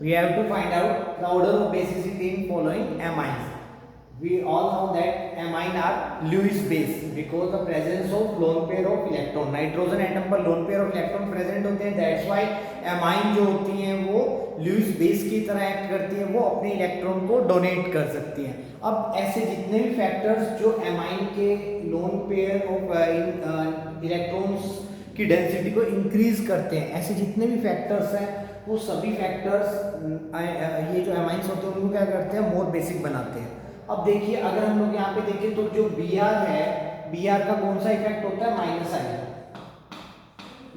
we have to find out the order of basicity in following amines. We all know that amine are Lewis base because the presence of lone pair of electron, nitrogen atom पर lone pair of electron present होते हैं, that's why amine जो होती हैं वो Lewis base की तरह act करती हैं, वो अपने इलेक्ट्रॉन को डोनेट कर सकती हैं। अब ऐसे जितने भी फैक्टर्स जो amine के lone pair ऑफ इलेक्ट्रॉन्स की डेंसिटी को इंक्रीज करते हैं, ऐसे जितने भी फैक्टर्स हैं वो सभी फैक्टर्स ये जो एमाइंस होते हैं उनको क्या करते हैं, मोर बेसिक बनाते हैं। अब देखिए अगर हम लोग यहाँ पे देखें तो जो Br है, Br का कौन सा इफेक्ट होता है, माइनस आई।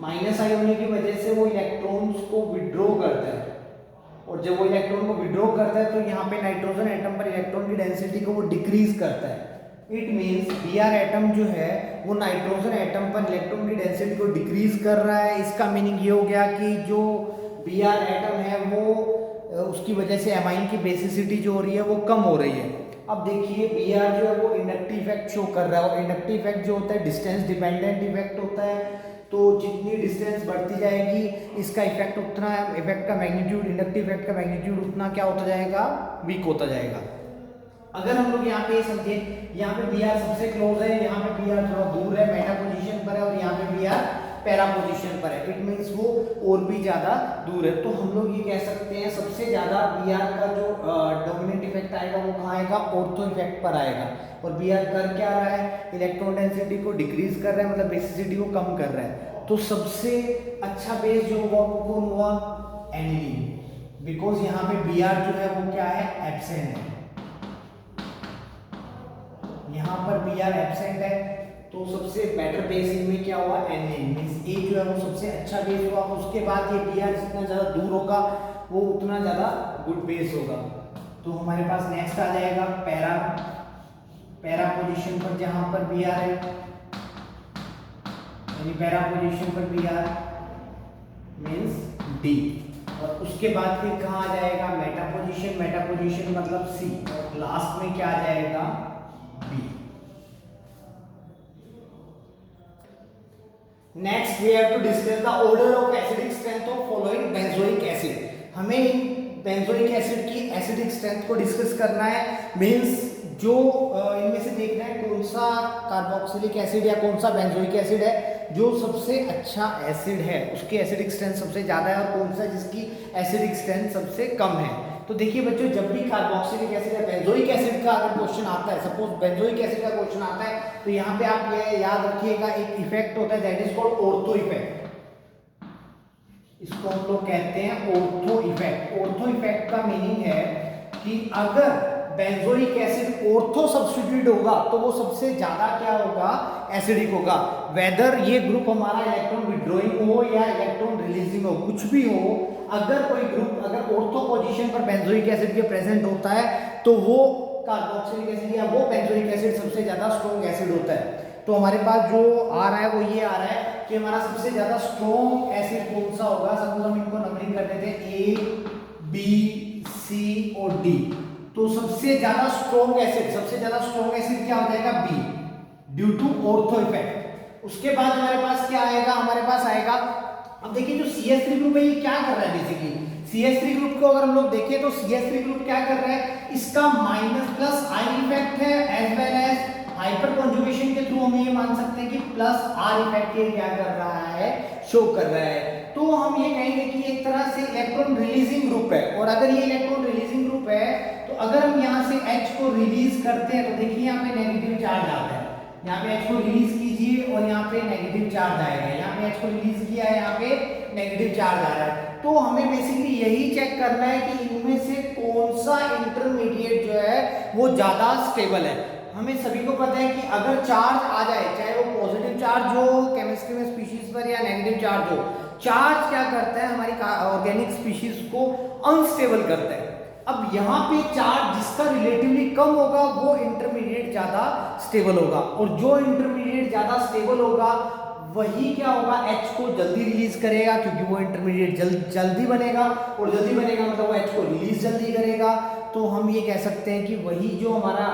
माइनस आई होने की वजह से वो इलेक्ट्रॉन्स को विड्रॉ करता है, और जब वो इलेक्ट्रॉन को विड्रॉ करता है तो यहाँ पे नाइट्रोजन एटम पर इलेक्ट्रॉन की डेंसिटी को वो डिक्रीज करता है। इट मीन्स Br एटम जो है वो नाइट्रोजन एटम पर इलेक्ट्रॉन की डेंसिटी को डिक्रीज कर रहा है। इसका मीनिंग ये हो गया कि जो Br एटम है वो उसकी वजह से एमाइन की बेसिसिटी जो हो रही है वो कम हो रही है। अब देखिए Br जो है वो इंडक्टिव इफेक्ट शो कर रहा है, और इंडक्टिव इफेक्ट जो होता है डिस्टेंस डिपेंडेंट इफेक्ट होता है, तो जितनी डिस्टेंस बढ़ती जाएगी इसका इफेक्ट उतना, इफेक्ट का मैग्नीट्यूड, इंडक्टिव इफेक्ट का मैग्नीट्यूड उतना क्या होता जाएगा, वीक होता जाएगा। अगर हम लोग यहाँ पे समझे, यहाँ पे Br सबसे क्लोज है, यहाँ पे Br थोड़ा दूर है, मेटा पोजीशन पर है, और यहाँ पे Br पैरा पोजीशन पर है। इट मींस वो और भी ज्यादा दूर है। तो हम लोग ये कह सकते हैं सबसे ज्यादा Br का जो डोमिनेंट इफेक्ट आएगा वो कहाँ आएगा, ऑर्थो इफेक्ट पर आएगा। और Br कर क्या रहा है, इलेक्ट्रॉन डेंसिटी को डिक्रीज कर रहा है, मतलब बेसिसिटी को कम कर रहा है। तो सबसे अच्छा बेस जो हुआ वो कौन हुआ, एनिलीन, बिकॉज यहाँ पे Br जो है वो क्या है, एब्सेंट है। यहाँ पर Br एब्सेंट है, तो सबसे बेटर बेस इनमें क्या हुआ, एनिलीन, मींस ए जो है वो सबसे अच्छा बेस हुआ। उसके बाद ये Br जितना ज्यादा दूर होगा वो उतना ज्यादा गुड बेस होगा। तो हमारे पास नेक्स्ट आ जाएगा पैरा, पैरा पोजीशन पर जहां पर Br है, यानी पैरा पोजीशन पर Br मींस डी। और उसके बाद फिर कहाँ आ जाएगा, मेटा पोजीशन, मेटा पोजीशन मतलब सी, और लास्ट में क्या आ जाएगा, B. Next we have to discuss the order of acidic strength of following benzoic acid. हमें बेंजोइक एसिड की एसिडिक स्ट्रेंथ को डिस्कस करना है, मींस जो इनमें से देखना है कौन सा कार्बोक्सिलिक एसिड या कौन सा बेंजोइक एसिड है जो सबसे अच्छा एसिड है, उसकी एसिडिक स्ट्रेंथ सबसे ज्यादा है, और कौन सा जिसकी एसिडिक स्ट्रेंथ सबसे कम है। तो देखिए बच्चों, जब भी कार्बोक्सिलिक एसिड या बेंजोइक एसिड का अगर क्वेश्चन आता है, सपोज बेंजोइक एसिड का क्वेश्चन आता है, तो यहाँ पे आप ये याद रखिएगा एक इफेक्ट होता है that is called ortho effect. इसको हम लोग कहते हैं ऑर्थो इफेक्ट। ऑर्थो इफेक्ट का मीनिंग है कि अगर बेंजोइक एसिड ऑर्थो सब्स्टिट्यूट होगा तो वो सबसे ज्यादा क्या होगा, एसिडिक होगा। वेदर ये ग्रुप हमारा इलेक्ट्रॉन विड्रॉइंग हो या इलेक्ट्रॉन रिलीजिंग हो, कुछ भी हो, अगर कोई ग्रुप अगर ऑर्थो पोजीशन पर बेंजोइक एसिड के प्रेजेंट होता है तो वो कार्बोक्सिलिक एसिड या वो बेंजोइक एसिड सबसे ज्यादा स्ट्रॉन्ग एसिड होता है। तो हमारे पास जो आ रहा है वो ये आ रहा है कि हमारा सबसे ज्यादा स्ट्रॉन्ग एसिड कौन सा होगा। सपोज हम इनको नंबरिंग कर देते हैं ए, बी, सी और डी। तो सबसे ज्यादा स्ट्रॉन्ग एसिड, सबसे ज्यादा स्ट्रॉन्ग एसिड क्या हो जाएगा, B, due to ortho effect. उसके बाद हमारे पास क्या आएगा, हमारे पास आएगा, अब देखिए जो CH3 ग्रुप है ये क्या कर रहा है, बेसिकली CH3 ग्रुप को अगर हम लोग देखें तो CH3 ग्रुप क्या कर रहा है, इसका माइनस प्लस आई इफेक्ट है, as well as hyperconjugation के थ्रू हम ये मान सकते हैं कि प्लस आर इफेक्ट ये क्या कर रहा है, शो कर रहा है। तो हम ये कहेंगे कि एक तरह से इलेक्ट्रॉन रिलीजिंग ग्रुप है, और अगर ये इलेक्ट्रॉन रिलीजिंग ग्रुप है तो अगर हम यहाँ से H को रिलीज करते हैं तो देखिए यहाँ पे नेगेटिव चार्ज आता है, यहाँ पे H को रिलीज कीजिए और यहाँ पे नेगेटिव चार्ज आएगा, यहाँ पे H को रिलीज किया है, यहाँ पे नेगेटिव चार्ज आ रहा है। तो हमें बेसिकली यही चेक करना है कि इनमें से कौन सा इंटरमीडिएट जो है वो ज्यादा स्टेबल है। हमें सभी को पता है कि अगर चार्ज आ जाए, चाहे वो पॉजिटिव चार्ज हो केमिस्ट्री में स्पीशीज पर या नेगेटिव चार्ज हो, चार्ज क्या करता है, हमारी ऑर्गेनिक स्पीशीज को अनस्टेबल करता है। अब यहाँ पे चार्ज जिसका रिलेटिवली कम होगा वो इंटरमीडिएट ज्यादा स्टेबल होगा, और जो इंटरमीडिएट ज्यादा स्टेबल होगा वही क्या होगा, H को जल्दी रिलीज करेगा क्योंकि वो इंटरमीडिएट जल्दी बनेगा, और जल्दी बनेगा मतलब वो H को रिलीज जल्दी करेगा। तो हम ये कह सकते हैं कि वही जो हमारा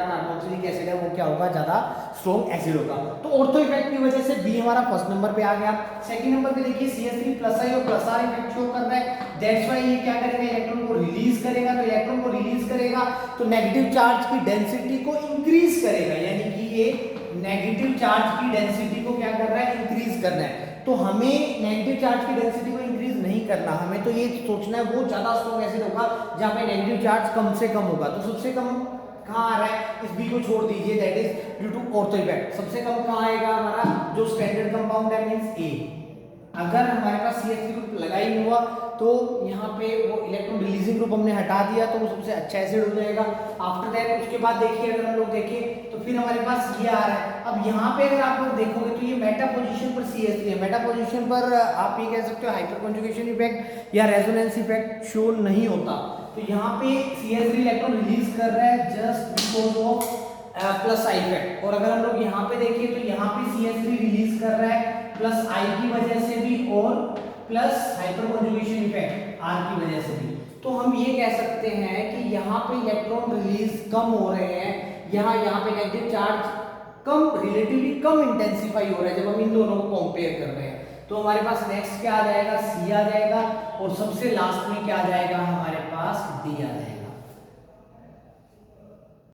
कार्बोक्सिलिक एसिड है वो क्या होगा, ज़्यादा स्ट्रॉन्ग एसिड होगा। तो ऑर्थो इफेक्ट की वजह से बी हमारा फर्स्ट नंबर पे आ गया। सेकंड नंबर पे देखिए CH3+ और प्लस आर इफेक्ट शो कर रहा है, दैट्स व्हाई ये क्या करेगा, इलेक्ट्रॉन को रिलीज करेगा। तो इलेक्ट्रॉन को रिलीज करेगा तो नेगेटिव चार्ज की डेंसिटी को इंक्रीज करेगा, यानी कि ये नेगेटिव चार्ज की डेंसिटी को क्या कर रहा है, इंक्रीज करना है। तो हमें नेगेटिव चार्ज की डेंसिटी को इंक्रीज नहीं करना, हमें तो ये सोचना है वो ज्यादा स्ट्रॉन्ग एसिड होगा जहां पे नेगेटिव चार्ज कम से कम होगा। तो सबसे कम कहां आ रहा है, इस बी को छोड़ दीजिए, that is due to ortho effect. सबसे कम कहां आएगा हमारा जो स्टैंडर्ड कंपाउंड है, मींस ए। अगर हमारे पास CH3 ग्रुप लगा ही नहीं हुआ तो यहाँ पे वो इलेक्ट्रॉन रिलीजिंग ग्रुप हमने हटा दिया तो वो सबसे अच्छा एसिड हो जाएगा। आफ्टर दैट उसके बाद देखिए, अगर हम लोग देखें तो फिर हमारे पास ये आ रहा है। अब यहाँ पे अगर आप लोग देखोगे तो ये मेटा पोजीशन पर CH3 है, मेटा पोजीशन पर आप ये कह सकते हो हाइपर कंजुगेशन इफेक्ट या रेजोनेंस इफेक्ट शो नहीं होता। तो यहाँ पे CH3 इलेक्ट्रॉन रिलीज कर रहा है just because of plus I effect. और अगर हम लोग यहाँ पे देखिए तो यहाँ पे CH3 रिलीज कर रहा है प्लस आई की वजह से भी और plus hyperconjugation effect R की वजह से भी। तो हम ये कह सकते हैं कि यहाँ पे इलेक्ट्रॉन रिलीज कम हो रहे हैं, यहाँ पे नेगेटिव चार्ज कम, रिलेटिवली कम इंटेंसिफाई हो रहा है जब हम इन दोनों को कंपेयर कर रहे हैं। तो हमारे पास नेक्स्ट क्या आ जाएगा, सी आ जाएगा, और सबसे लास्ट में क्या आ जाएगा हमारे पास डी आ जाएगा।